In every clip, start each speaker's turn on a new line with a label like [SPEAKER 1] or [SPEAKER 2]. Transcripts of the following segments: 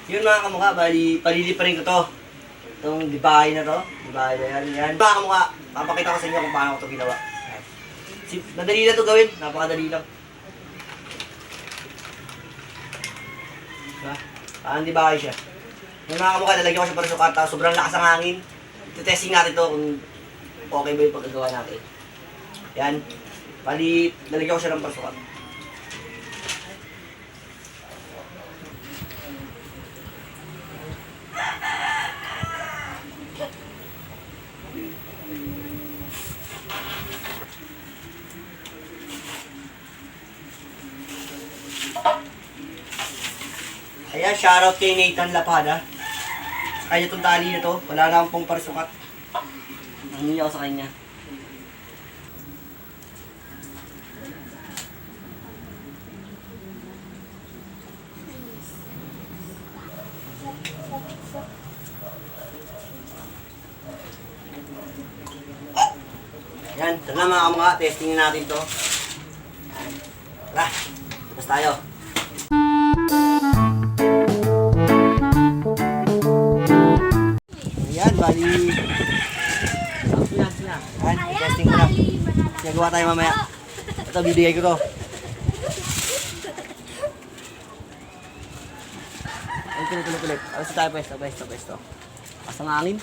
[SPEAKER 1] Yun mga kamukha, bali, paliliparin ko to. Itong dibahay na to. Dibahay na yan. Yan. Mga kamukha, papakita ko sa inyo kung paano ko ito ginawa. Madali na ito gawin. Napakadali lang. Diba? Parang dibahay siya. Yung mga kamukha, nalagyan ko siya para sukat. Sobrang lakas ang hangin. Ito-testing natin to kung okay ba yung pagkagawa natin. Yan. Bali, nalagyan ko siya ng pasukat. Ayan, shoutout kay Nathan Lapada. Sa kanya itong tali na to. Wala na akong pong parsukat. Nangingi ako sa kanya. Ayan, tara na mga kamukha. Testingin natin to. Tara, tapos tayo. Ayan, bali. Ayan, testing ko na. Sigagawa tayo mamaya. Ito, bibigay ko to. Ayan, kulit. Alas tayo, pwesto. Pasang hangin.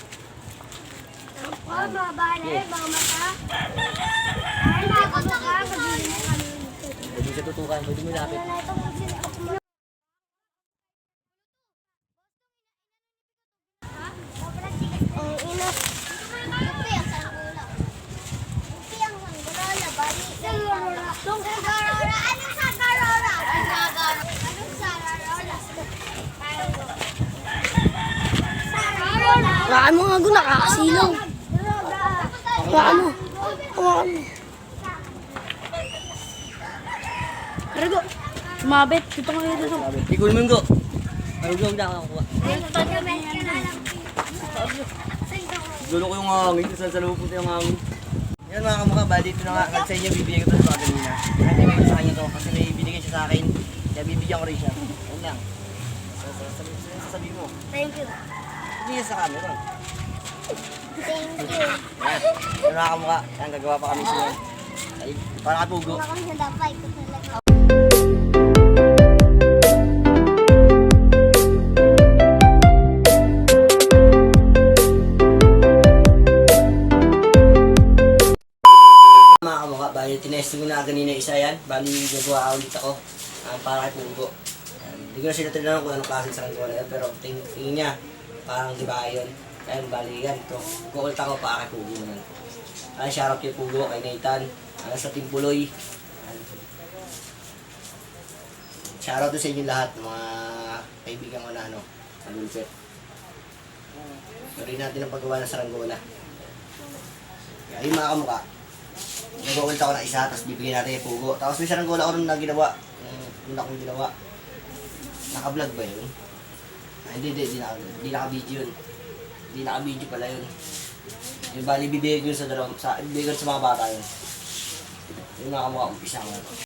[SPEAKER 2] Oh, mga bahay, mga mata. Ay, mga mata ka.
[SPEAKER 1] Pwede siya tutukan, pwede mo ilapit.
[SPEAKER 2] Ang ina. Upi ang sanggula. Upi ang sanggula. Bali. Sanggula. Sanggula. Anong sanggula? Anong sanggula?
[SPEAKER 3] Hawakan mo nga guna, kakasilaw. Hawakan mo. Rego, sumabit. Dito nga yun dito.
[SPEAKER 1] Ikunin mo yung go. Huwag na ako kuha. Dulo ko yung hangin, kasi sa loob punta yung hangin. Yan mga kamukha, bali dito na nga. Kasi sa inyo, bibigyan ko ito sa kanina. Bibigyan ko sa kanya to, kasi may binigay siya sa akin. Kaya bibigyan ko rin siya. Huwag lang. Sasabihin mo.
[SPEAKER 2] Thank you.
[SPEAKER 1] Hindi niya sa camera.
[SPEAKER 2] Thank you.
[SPEAKER 1] Yan mga kamukha, yan gagawa pa kami siya. Ay, para kapugo.
[SPEAKER 2] Wala kami sa dapay ko talaga.
[SPEAKER 1] Mga kamukha, bali tinesting ko na kanina isa yan. Bali gagawa ulit ako para kay Pugo. Hindi ko na sila tinanong kung anong klase sa kanila na yan, pero tingin niya, parang di ba yun. Ayan, bali yan ito. Kukulit ako para kay Pugo naman. Ayan, shoutout kay Pugo, kay Nathan, sa Team Puloy. Shoutout sa inyo lahat, mga kaibigan ko na nalulupit. Tuloy natin ang paggawa ng saranggola. Kaya yung mga kamukha, nag-ulit ako ng isa, tapos bibigyan natin yung Pugo. Tapos may saranggola ako rin na ginawa. Yung akong ginawa. Naka-vlog ba yun? Hindi naka-video yun. Hindi naka-video pala yun. Yung bali bibigyan ko yun bibigyan sa mga bata yun. Yung mga kamukha, umpisa nga.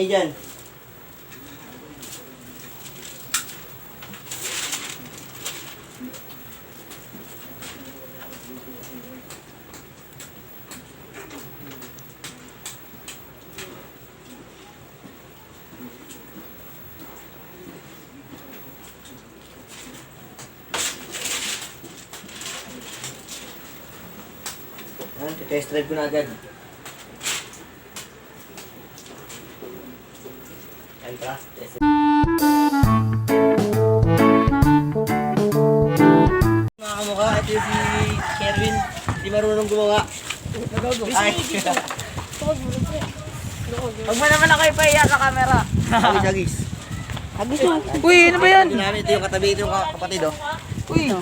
[SPEAKER 1] ingay dyan. Test drive ko na agad. Entra. Test drive. Mga kamukha, ito yung si Sherwin. Hindi marunong gumawa. Ay.
[SPEAKER 4] Huwag mo naman ako ipahiya sa camera.
[SPEAKER 1] Hagis.
[SPEAKER 4] Uy, ano ba yan?
[SPEAKER 1] Ito yung katabi, ito yung kapatid, oh.
[SPEAKER 4] Uy.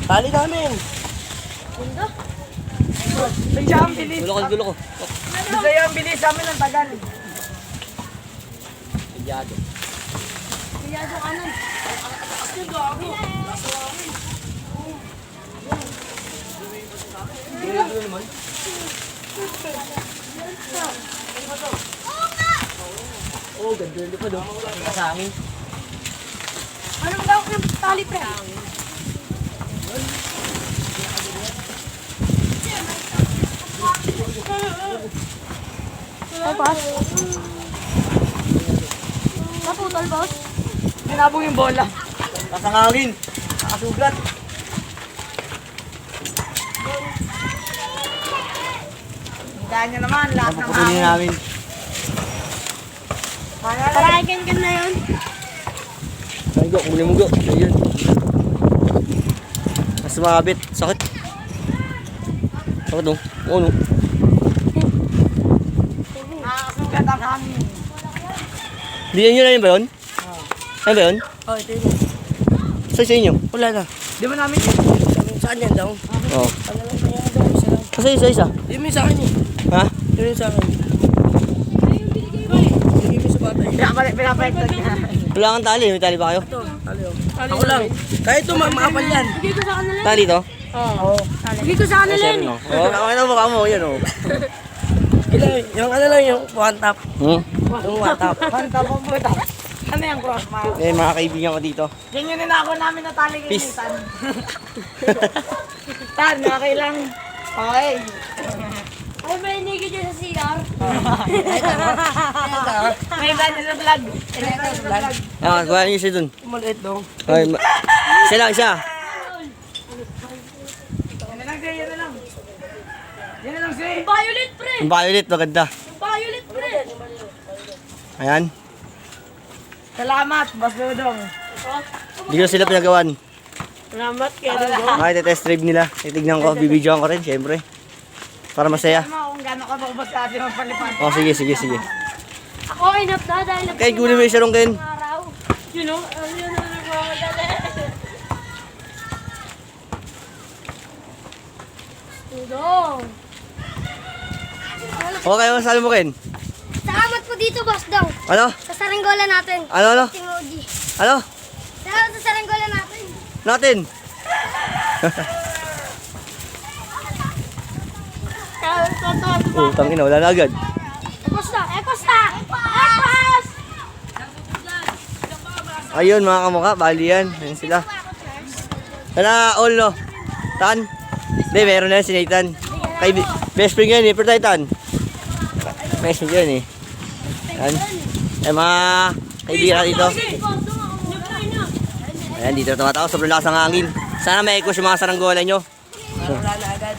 [SPEAKER 1] Tali namin.
[SPEAKER 4] Bisa ang bilis.
[SPEAKER 1] Gulo ko.
[SPEAKER 4] Bisa yung bilis sa amin ang tagal.
[SPEAKER 1] Piyado.
[SPEAKER 2] Piyado kanan.
[SPEAKER 1] Gulo naman. Oh, ganda pa doon. Kasangin.
[SPEAKER 2] Anong gawak ng tali, pre? Ay, boss. Naputol, boss.
[SPEAKER 4] Binabong yung bola.
[SPEAKER 1] Kasangangin. Nakasugat.
[SPEAKER 4] Dahil nyo naman, lahat ng
[SPEAKER 1] Pupunin namin.
[SPEAKER 2] Paragan ka na yun.
[SPEAKER 1] Ay, go. Muli mo, go. Ayun. Mas mabit. Sakit. Sakit, oh. Oo, no.
[SPEAKER 4] nakakasugat ang hangin.
[SPEAKER 1] Di yun na yun ba yun? Ano ba yun?
[SPEAKER 4] Oh, ito yun.
[SPEAKER 1] Sa inyo?
[SPEAKER 4] Wala na. Di ba namin yun? Saan yan daw?
[SPEAKER 1] Oo.
[SPEAKER 4] Ano lang na yan daw? Isa lang.
[SPEAKER 1] Kasi isa.
[SPEAKER 4] Di mo yung sa akin eh.
[SPEAKER 1] Ha?
[SPEAKER 4] Di mo yung sa akin. Hindi mo sa bata eh. Pinapalik niya.
[SPEAKER 1] Wala kang tali. May tali ba kayo?
[SPEAKER 4] Ito, tali oh. Ako lang. Kahit ito, maapal yan.
[SPEAKER 2] Bigay ko sa kanila.
[SPEAKER 1] Tali to?
[SPEAKER 4] Oo.
[SPEAKER 2] Bigay ko sa kanila yun.
[SPEAKER 1] Oo, ano mukha mo? Yan, oh.
[SPEAKER 4] Yung ano lang yung one tap.
[SPEAKER 1] Hmm?
[SPEAKER 4] Yung one tap. One tap ang buta. Ano yung cross mark?
[SPEAKER 1] Eh, mga kaibigan ko dito.
[SPEAKER 4] Yan yung ninako namin na tali kay
[SPEAKER 1] Peace.
[SPEAKER 4] Tan. Tan, okay lang. Okay.
[SPEAKER 2] Ay, may nigga dyan sa CR.
[SPEAKER 4] May iba niya sa vlog. Iba sa vlog.
[SPEAKER 1] Ah, kuha niyo siya dun.
[SPEAKER 4] Maliit daw.
[SPEAKER 1] Ay, siya lang, siya.
[SPEAKER 4] Yan na lang siya, yan na lang. Yan na lang siya.
[SPEAKER 2] Violet, pre.
[SPEAKER 1] Yung violet, maganda.
[SPEAKER 2] Violet, pre.
[SPEAKER 1] Ayan.
[SPEAKER 4] Salamat, Boss Dudong.
[SPEAKER 1] Hindi ko sila pinagawan.
[SPEAKER 4] Salamat kay Dudong.
[SPEAKER 1] Test drive nila. Titignan ko, bibidyoan ko rin, syempre. Para masaya.
[SPEAKER 4] Alam mo kung gano'n ka maubos sa atin ang palipad.
[SPEAKER 1] Oh, sige, sige, sige.
[SPEAKER 2] Ako ay napda dahil
[SPEAKER 1] Kaya gulo mo yung sarong kain.
[SPEAKER 2] araw. You know, yun ang nagmamadali. Tudong.
[SPEAKER 1] Okay, masali mo Ken.
[SPEAKER 2] Salamat po dito, boss daw.
[SPEAKER 1] Ano?
[SPEAKER 2] Sa saranggola natin.
[SPEAKER 1] Ano?
[SPEAKER 2] Timoji.
[SPEAKER 1] Ano?
[SPEAKER 2] Salamat sa saranggola natin.
[SPEAKER 1] Natin. Utang ina, wala na agad.
[SPEAKER 2] Ekos na! Ekos na! Ekos!
[SPEAKER 1] Ayun mga kamukha, bali yan. Ayan sila. Sana all no? Tan? Hindi, meron na yan si Nathan. Best friend yan eh, pero Tan. Best friend yan eh. Yan. Ay mga kaibigan dito. Ayan, dito tumatawa. Sobrang lakas ng hangin. Sana may echo yung mga saranggola nyo.
[SPEAKER 4] Wala na agad.